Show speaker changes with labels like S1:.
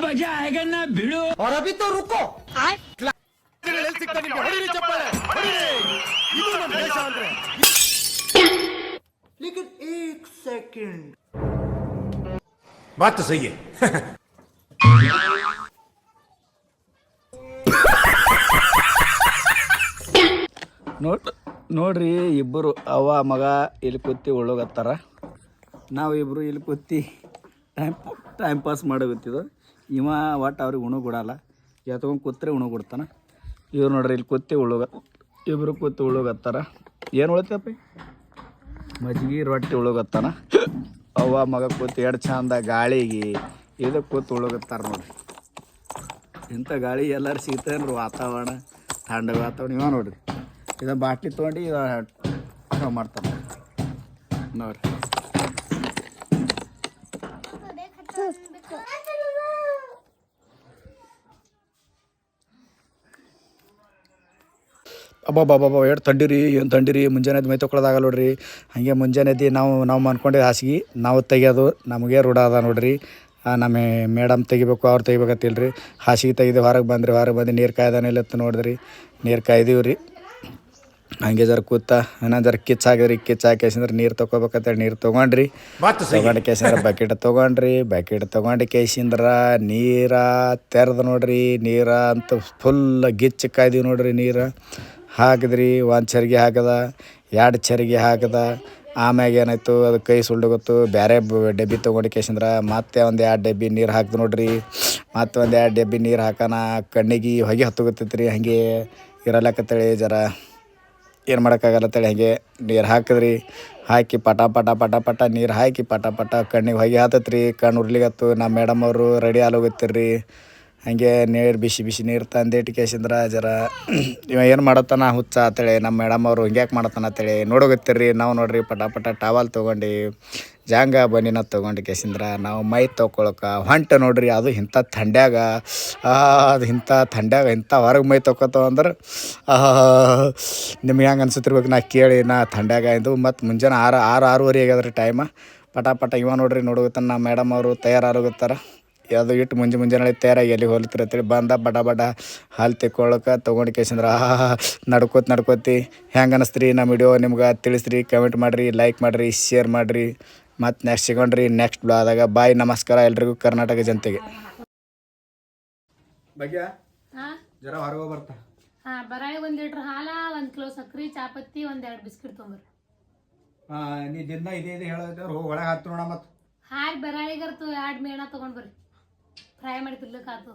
S1: मजा आएगा ना भिड़ो
S2: और अभी तो रुको लेकिन एक सेकंड
S3: बात तो सही है
S4: ನೋಡ್ರಿ ಇಬ್ಬರು ಅವ್ವ ಮಗ ಇಲ್ಲಿ ಕೂತಿ ಉಳ್ಳೋಗತ್ತಾರ. ನಾವು ಇಬ್ಬರು ಇಲ್ಲಿ ಕೂತಿ ಟೈಮ್ ಪಾಸ್ ಮಾಡೋಗತ್ತಿದ್ದು. ಇವ ಒಟ್ಟು ಅವ್ರಿಗೆ ಉಣು ಕೊಡಲ್ಲ, ಎತ್ಕೊಂಡು ಕೂತ್ರೆ ಉಣು ಕೊಡ್ತಾನೆ. ಇವ್ರು ನೋಡ್ರಿ ಇಲ್ಲಿ ಕೂತಿ ಇಬ್ಬರು ಕೂತಿ ಉಳ್ಳೋಗತ್ತಾರ. ಏನು ಉಳಿತಪ್ಪ? ಮಜ್ಜಿಗೆ ರೊಟ್ಟಿ ಉಳ್ಳೋಗತ್ತಾನ. ಅವ್ವ ಮಗ ಕೂತಿ ಎರಡು ಚಂದ ಗಾಳಿಗೆ ಇದು ಕೂತು ಉಳ್ಳೋಗತ್ತಾರ ನೋಡ್ರಿ. ಇಂಥ ಗಾಳಿ ಎಲ್ಲರೂ ಸಿಗ್ತಾನೆ ವಾತಾವರಣ, ಥಂಡ ವಾತಾವರಣ. ಇವ ನೋಡ್ರಿ ಇದು ಬಾಟ್ಲಿ ತೊಗೊಂಡು ಇದು ಮಾಡ್ತಾರೆ ನೋಡ್ರಿ. ಅಬ್ಬಬ್ಬಬ್ಬ ಎಷ್ಟು ತಂಡಿರಿ, ಏನು ತಂಡಿರಿ. ಮುಂಜಾನೆ ಮೈ ತೊಗೊಳೋದಾಗಲ್ಲ ನೋಡ್ರಿ. ಹಾಗೆ ಮುಂಜಾನೆ ನಾವು ಅನ್ಕೊಂಡಿದ್ದು ಹಾಸಿಗೆ ನಾವು ತೆಗಿಯೋದು ನಮಗೆ ರೂಢ ಅದ ನೋಡ್ರಿ. ನಮ್ಮ ಮೇಡಮ್ ತೆಗಿಬೇಕು, ಅವ್ರು ತೆಗಿಬೇಕತ್ತಿಲ್ರಿ. ಹಾಸಿಗೆ ತೆಗೆದು ಹೊರಗೆ ಬಂದು ನೀರು ಕಾಯ್ದಾನಿಲ್ಲತ್ತು ನೋಡಿದ್ರಿ. ನೀರು ಕಾಯ್ದೀವಿ ರೀ. ಹಂಗೆ ಜರ ಕೂತ ಇನ್ನೊಂದು ಜರ ಕಿಚ್ಚು ಹಾಕಿದ್ರೆ ನೀರು ತೊಗೋಬೇಕಂತೇಳಿ ನೀರು ತೊಗೊಂಡ್ರಿ. ತೊಗೊಂಡು ಕೇಸಿಂದ್ರೆ ಬಕೆಟ್ ತೊಗೊಂಡು ಕೇಸಿಂದ್ರೆ ನೀರ ತೆರೆದು ನೋಡ್ರಿ. ನೀರ ಅಂತ ಫುಲ್ ಗಿಚ್ಚು ಕಾಯ್ದೀವಿ ನೋಡ್ರಿ. ನೀರು ಹಾಕಿದ್ರಿ. ಒಂದು ಚರಿಗೆ ಹಾಕದ, 2 ಚರಿಗೆ ಹಾಕದ. ಆಮ್ಯಾಗ ಏನಾಯ್ತು, ಅದು ಕೈ ಸುಳ್ಳುಗೊತ್ತು. ಬೇರೆ ಡಬ್ಬಿ ತೊಗೊಂಡು ಕೇಸಿಂದ್ರೆ ಮತ್ತೆ ಒಂದು 2 ಡಬ್ಬಿ ನೀರು ಹಾಕ್ದು ನೋಡ್ರಿ. ಮತ್ತೆ ಒಂದು 2 ಡಬ್ಬಿ ನೀರು ಹಾಕೋಣ. ಕಣ್ಣಿಗೆ ಹೊಗೆ ಹತ್ತುಗೊತ್ತೈತ್ರಿ. ಹಾಗೆ ಇರಲಕ್ಕತ್ತೇಳಿ ಜರ ಏನು ಮಾಡೋಕ್ಕಾಗಲ್ಲತ್ತೇಳಿ ಹಾಗೆ ನೀರು ಹಾಕಿದ್ರಿ. ಹಾಕಿ ಪಟ ನೀರು ಹಾಕಿ ಪಟ ಕಣ್ಣಿಗೆ ಹೊಗೆ ಹತ್ತತ್ರಿ. ಕಣ್ಣು ಉರ್ಲಿಗತ್ತು. ನಮ್ಮ ಮೇಡಮ್ ಅವರು ರೆಡಿ ಆಗೋಗತ್ತಿರ್ರಿ. ಹಾಗೆ ನೀರು ಬಿಸಿ ನೀರು ತಂದಿಟ್ಟು ಕೇಸಿಂದ್ರೆ ಜರ ಇವ ಏನು ಮಾಡತ್ತಾನ ಹುಚ್ಚ ಅಂತೇಳಿ ನಮ್ಮ ಮೇಡಮ್ ಅವರು ಹಿಂಗ್ಯಾಕೆ ಮಾಡತ್ತಾನ ಅಂತೇಳಿ ನೋಡೋಗತ್ತಿರ್ರಿ. ನಾವು ನೋಡ್ರಿ ಪಟ ಟವಲ್ ತೊಗೊಂಡು ಜಾಂಗ ಬನ್ನಿನ ತೊಗೊಂಡು ಕೇಸಿಂದ್ರೆ ನಾವು ಮೈ ತೊಗೊಳಕ್ಕೆ ಹೊಂಟೆ ನೋಡ್ರಿ. ಅದು ಇಂಥ ಥಂಡ್ಯಾಗ ಇಂಥ ಹೊರಗೆ ಮೈ ತೊಗೊತಾವ ಅಂದ್ರೆ ನಿಮ್ಗೆ ಹೆಂಗೆ ಅನ್ಸುತ್ತಿರ್ಬೇಕು ನಾ ಕೇಳಿ. ನಾ ಥಂಡ್ಯಾಗ ಇದು ಮತ್ತು ಮುಂಜಾನೆ 6:30 ಆಗ್ಯದ್ರಿ ಟೈಮ. ಪಟ ಇವ ನೋಡ್ರಿ ನೋಡೋಗತ್ತಾನ. ನಮ್ಮ ಮೇಡಮ್ ಅವರು ತಯಾರಾಗೋಗತ್ತಾರ. ಅದು ಇಟ್ಟು ಮುಂಜಾನೆ ತಯಾರಾಗಿ ಎಲ್ಲಿ ಹೋಗ್ಲತ್ತರ ಅಂತೇಳಿ ಬಂದ ಬಡ ಹಾಲು ತೆಕ್ಕೊಳ್ಳೋಕೆ ತೊಗೊಂಡು ಕೇಸಿಂದ್ರೆ ನಡ್ಕೋತಿ ಹೆಂಗೆ ಅನ್ನಿಸ್ತ್ರಿ ನಮ್ಮ ವಿಡಿಯೋ ನಿಮ್ಗೆ ತಿಳಿಸ್ರಿ. ಕಮೆಂಟ್ ಮಾಡಿರಿ, ಲೈಕ್ ಮಾಡಿರಿ, ಶೇರ್ ಮಾಡಿರಿ. ಮತ್ತು ನೆಕ್ಸ್ಟ್ ಸಿಗೋಣ್ರಿ ನೆಕ್ಸ್ಟ್ ಬ್ಲಾಗ್ದಾಗ. ಬಾಯ್, ನಮಸ್ಕಾರ ಎಲ್ರಿಗೂ, ಕರ್ನಾಟಕ ಜನತೆಗೆ. ಬಗ್ಗೆ ಜರ ಹೊರಗೆ ಬರ್ತಾ
S5: ಬರಾಳಿ 1 ಲೀಟ್ರ್ ಹಾಲ, 1 ಕಿಲೋ ಸಕ್ರೆ, ಚಾಪತ್ತಿ, 2 ಬಿಸ್ಕಿಟ್ ತೊಗೊಂಬರ್ರಿ.
S4: ನೀ ದಿನ ಇದೇ ಹೇಳಿದ್ರೆ ಒಳಗೆ ಹಾಕ್ತು ನೋಡ. ಮತ್ತು
S5: ಹಾಕಿ ಬರಾಳಿಗರ್ತು 2 ಮೇಣ ತೊಗೊಂಡ್ಬರ್ರಿ. ಫ್ರೈ ಮಾಡಿ ತಿರ್ಲಿಕ್ಕೆ ಆತು.